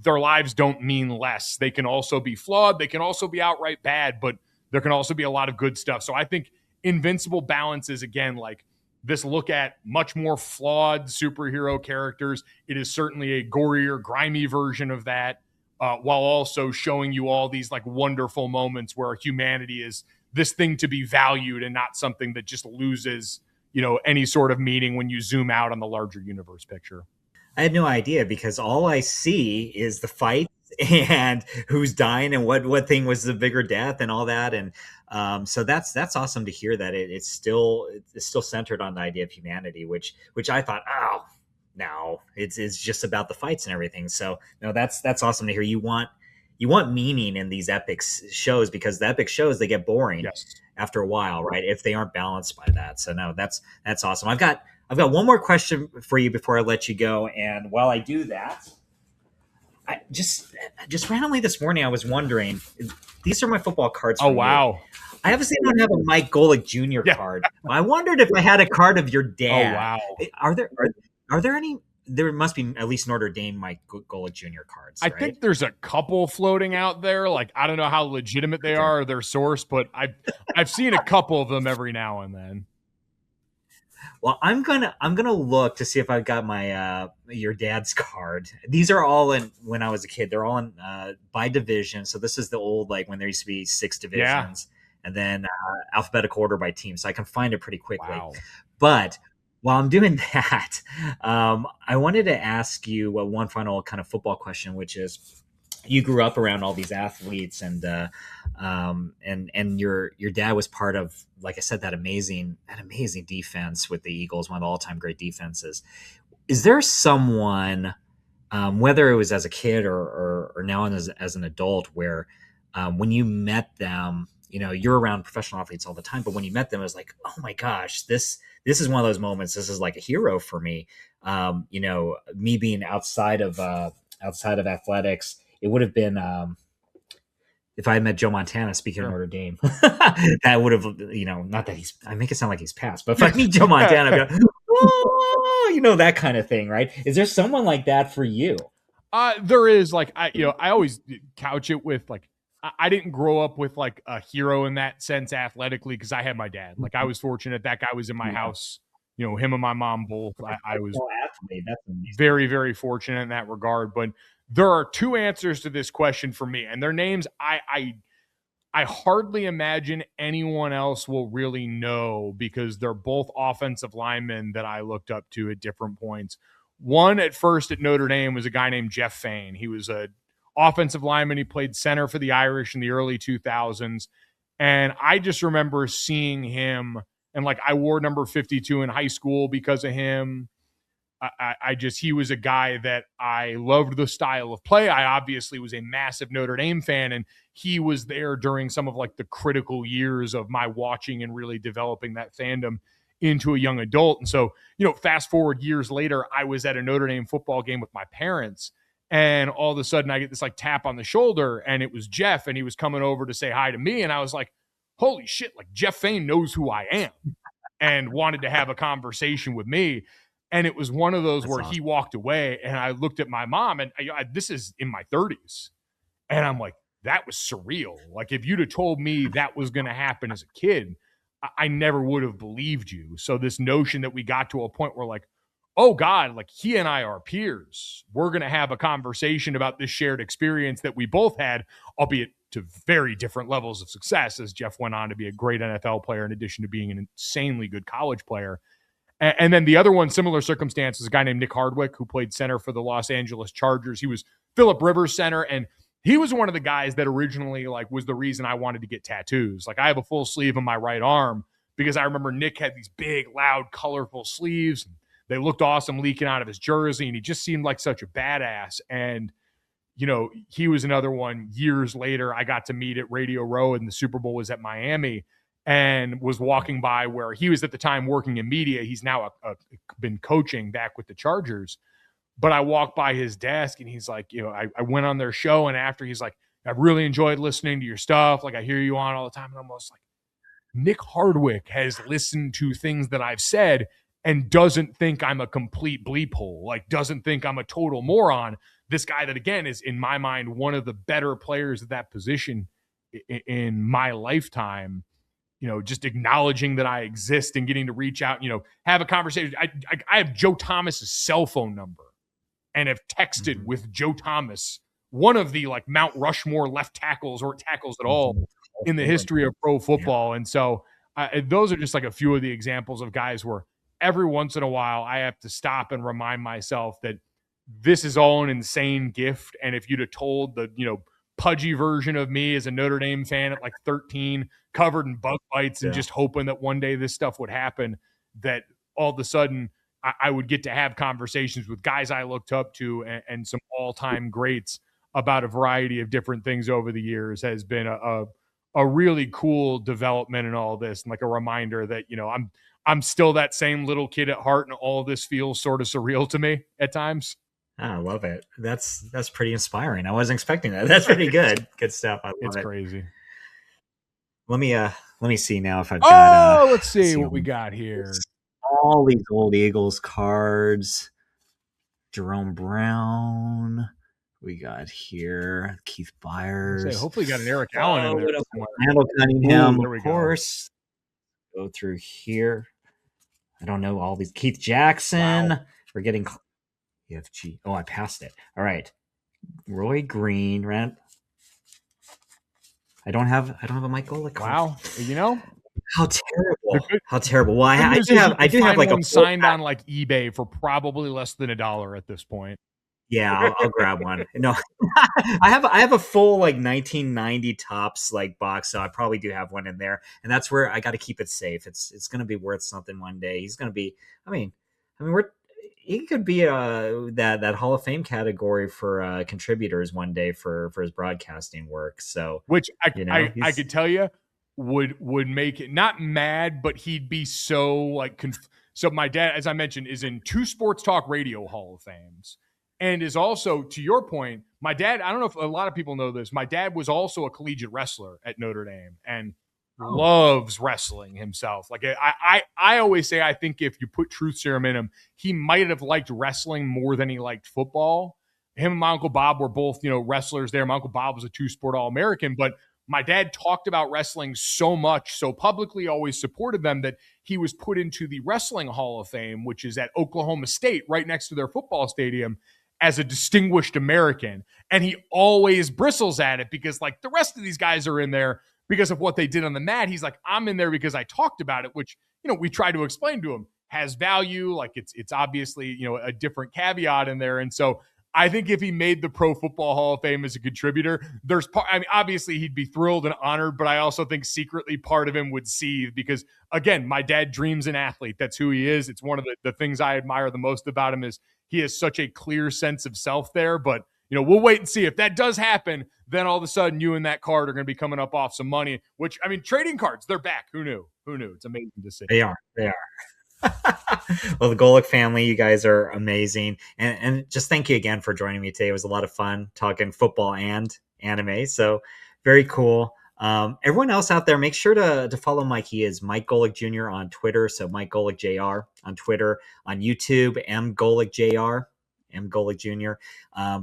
S2: their lives don't mean less. They can also be flawed. They can also be outright bad, but there can also be a lot of good stuff. So I think Invincible balances, again, like this look at much more flawed superhero characters. It is certainly a gorier, grimy version of that, while also showing you all these like wonderful moments where humanity is this thing to be valued and not something that just loses any sort of meaning when you zoom out on the larger universe picture.
S1: I had no idea because all I see is the fights and who's dying and what thing was the bigger death and all that. And so that's awesome to hear that it's still centered on the idea of humanity, which I thought, oh no, it's just about the fights and everything. So no, that's awesome to hear. You want meaning in these epic shows, because the epic shows, they get boring.
S2: Yes.
S1: After a while, right? If they aren't balanced by that. So no, that's awesome. I've got one more question for you before I let you go. And while I do that, I just randomly this morning I was wondering, these are my football cards.
S2: Oh wow.
S1: I obviously don't have a Mike Golic Jr. card. I wondered if I had a card of your dad.
S2: Oh wow.
S1: Are there any? There must be at least Notre Dame Mike Golic Jr. cards.
S2: I think there's a couple floating out there. Like I don't know how legitimate they are or their source, but I've seen a couple of them every now and then.
S1: Well, I'm gonna look to see if I've got my your dad's card. These are all in when I was a kid. They're all in by division. So this is the old, like when there used to be 6 divisions, and then alphabetical order by team. So I can find it pretty quickly.
S2: Wow.
S1: But while I'm doing that, I wanted to ask you one final kind of football question, which is, you grew up around all these athletes, and your dad was part of, like I said, that amazing defense with the Eagles, one of the all-time great defenses. Is there someone, whether it was as a kid or now as an adult, where when you met them, you're around professional athletes all the time, but when you met them, it was like, oh my gosh, this is one of those moments. This is like a hero for me. Me being outside of athletics, it would have been if I had met Joe Montana, speaking of Notre Dame, that would have, not that I make it sound like he's passed, but if I meet Joe Montana, I'd be like, oh, that kind of thing, right? Is there someone like that for you?
S2: There is, like, I always couch it with like, I didn't grow up with like a hero in that sense athletically, because I had my dad. Like I was fortunate that guy was in my house. Him and my mom both. I was
S1: Exactly. That's amazing.
S2: Very, very fortunate in that regard. But there are two answers to this question for me, and their names I hardly imagine anyone else will really know because they're both offensive linemen that I looked up to at different points. One at first at Notre Dame was a guy named Jeff Fain. He was a offensive lineman. He played center for the Irish in the early 2000s. And I just remember seeing him, and like I wore number 52 in high school because of him. He was a guy that I loved the style of play. I obviously was a massive Notre Dame fan, and he was there during some of like the critical years of my watching and really developing that fandom into a young adult. And so, fast forward years later, I was at a Notre Dame football game with my parents, and all of a sudden I get this like tap on the shoulder, and it was Jeff, and he was coming over to say hi to me. And I was like, holy shit, like Jeff Fain knows who I am and wanted to have a conversation with me. And it was one of those That's where awesome. He walked away, and I looked at my mom, and this is in my 30s. And I'm like, that was surreal. Like, if you'd have told me that was going to happen as a kid, I never would have believed you. So this notion that we got to a point where like, oh God, like he and I are peers. We're going to have a conversation about this shared experience that we both had, albeit to very different levels of success, as Jeff went on to be a great NFL player in addition to being an insanely good college player. And then the other one, similar circumstance, is a guy named Nick Hardwick, who played center for the Los Angeles Chargers. He was Phillip Rivers center, and he was one of the guys that originally like was the reason I wanted to get tattoos. Like I have a full sleeve on my right arm because I remember Nick had these big, loud, colorful sleeves. They looked awesome leaking out of his jersey, and he just seemed like such a badass. And, he was another one years later I got to meet at Radio Row, and the Super Bowl was at Miami, and was walking by where he was at the time working in media. He's now been coaching back with the Chargers. But I walked by his desk, and he's like, I went on their show, and after he's like, I've really enjoyed listening to your stuff. Like I hear you on all the time. And I'm almost like, Nick Hardwick has listened to things that I've said and doesn't think I'm a complete bleep hole, like doesn't think I'm a total moron. This guy that, again, is in my mind, one of the better players at that position in my lifetime, just acknowledging that I exist and getting to reach out, have a conversation. I have Joe Thomas's cell phone number and have texted with Joe Thomas, one of the like Mount Rushmore left tackles or tackles at all in the history of pro football. Yeah. And so those are just like a few of the examples of guys where every once in a while I have to stop and remind myself that this is all an insane gift. And if you'd have told the, pudgy version of me as a Notre Dame fan at like 13, covered in bug bites and just hoping that one day this stuff would happen, that all of a sudden I would get to have conversations with guys I looked up to and some all-time greats about a variety of different things over the years has been a really cool development in all this, and like a reminder that, I'm still that same little kid at heart, and all of this feels sort of surreal to me at times.
S1: I love it. That's pretty inspiring. I wasn't expecting that. That's pretty good. Good stuff. I love it.
S2: It's crazy.
S1: Let me see now if I've got.
S2: Let's see what we got here.
S1: All these old Eagles cards. Jerome Brown. We got here Keith Byers.
S2: Hopefully, you got an Eric Allen in there.
S1: Randall Cunningham, of course. Go through here. I don't know all these. Keith Jackson. Wow. We're getting EFG. Oh, I passed it. All right. Roy Green. I don't have a Mike Golic.
S2: Wow.
S1: How terrible. How terrible. Well, I do have like a
S2: signed on like eBay for probably less than $1 at this point.
S1: Yeah, I'll grab one. No, I have a full like 1990 Topps like box, so I probably do have one in there, and that's where I got to keep it safe. It's going to be worth something one day. He's going to be. He could be that Hall of Fame category for contributors one day for his broadcasting work. So,
S2: which I could tell you would make it not mad, but he'd be so like. So my dad, as I mentioned, is in 2 Sports Talk Radio Hall of Fames. And is also, to your point, my dad, I don't know if a lot of people know this, my dad was also a collegiate wrestler at Notre Dame and loves wrestling himself. Like I always say, I think if you put truth serum in him, he might have liked wrestling more than he liked football. Him and my Uncle Bob were both, wrestlers there. My Uncle Bob was a 2-sport All-American, but my dad talked about wrestling so much, so publicly always supported them, that he was put into the Wrestling Hall of Fame, which is at Oklahoma State, right next to their football stadium, as a distinguished American. And he always bristles at it because, like, the rest of these guys are in there because of what they did on the mat. He's like, I'm in there because I talked about it, which, we try to explain to him has value. Like, it's obviously, a different caveat in there. And so I think if he made the Pro Football Hall of Fame as a contributor, obviously he'd be thrilled and honored, but I also think secretly part of him would seethe because, again, my dad dreams an athlete. That's who he is. It's one of the things I admire the most about him is he has such a clear sense of self there. But, we'll wait and see. If that does happen, then all of a sudden you and that card are going to be coming up off some money, which, trading cards, they're back. Who knew? It's amazing to see.
S1: They are. Well, the Golic family, you guys are amazing. And just thank you again for joining me today. It was a lot of fun talking football and anime. So very cool. Everyone else out there, make sure to follow Mike. He is Mike Golic Jr. on Twitter. So Mike Golic Jr. on Twitter, on YouTube, M Golic Jr. M Golic Jr.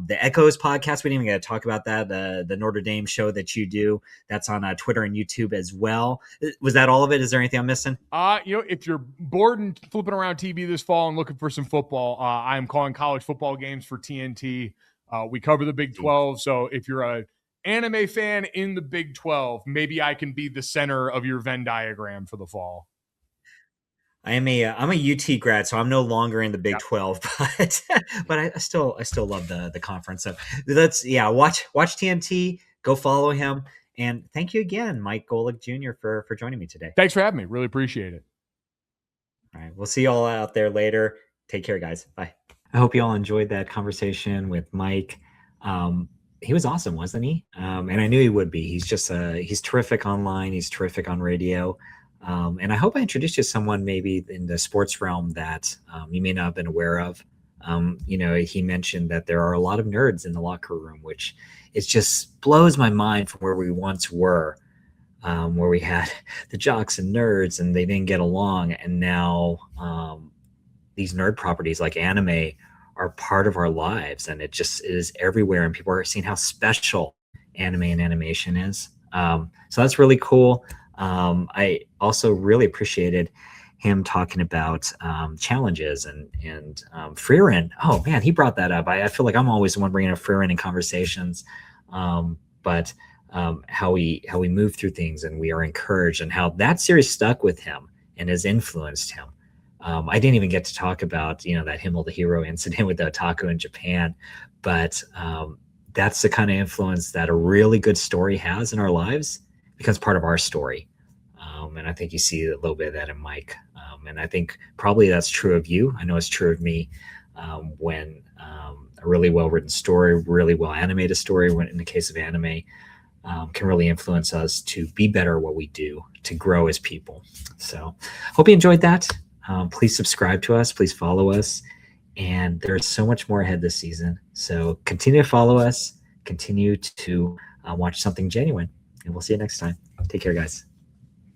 S1: The Echoes podcast, we didn't even get to talk about that. The Notre Dame show that you do, that's on Twitter and YouTube as well. Was that all of it? Is there anything I'm missing?
S2: If you're bored and flipping around TV this fall and looking for some football, I am calling college football games for TNT. We cover the Big 12. So if you're a anime fan in the Big 12, maybe I can be the center of your Venn diagram for the fall.
S1: I'm a UT grad, so I'm no longer in the Big 12, but I still love the conference. So watch TNT, go follow him, and thank you again, Mike Golic Jr. for joining me today.
S2: Thanks for having me. Really appreciate it.
S1: All right, we'll see you all out there later. Take care, guys. Bye. I hope you all enjoyed that conversation with Mike. He was awesome, wasn't he? And I knew he would be. He's just he's terrific online. He's terrific on radio. And I hope I introduced you to someone maybe in the sports realm that you may not have been aware of. He mentioned that there are a lot of nerds in the locker room, which it just blows my mind from where we once were, where we had the jocks and nerds and they didn't get along. And now these nerd properties like anime are part of our lives, and it is everywhere. And people are seeing how special anime and animation is. So that's really cool. I also really appreciated him talking about challenges and Frieren. Oh man, he brought that up. I feel like I'm always the one bringing up Frieren in conversations, but how we move through things and we are encouraged, and how that series stuck with him and has influenced him. I didn't even get to talk about that Himmel the Hero incident with the otaku in Japan, but that's the kind of influence that a really good story has in our lives. Becomes part of our story. And I think you see a little bit of that in Mike. And I think probably that's true of you. I know it's true of me when a really well-written story, really well-animated story, when in the case of anime, can really influence us to be better at what we do, to grow as people. So hope you enjoyed that. Please subscribe to us. Please follow us. And there's so much more ahead this season. So continue to follow us. Continue to watch something genuine. And we'll see you next time. Take care, guys.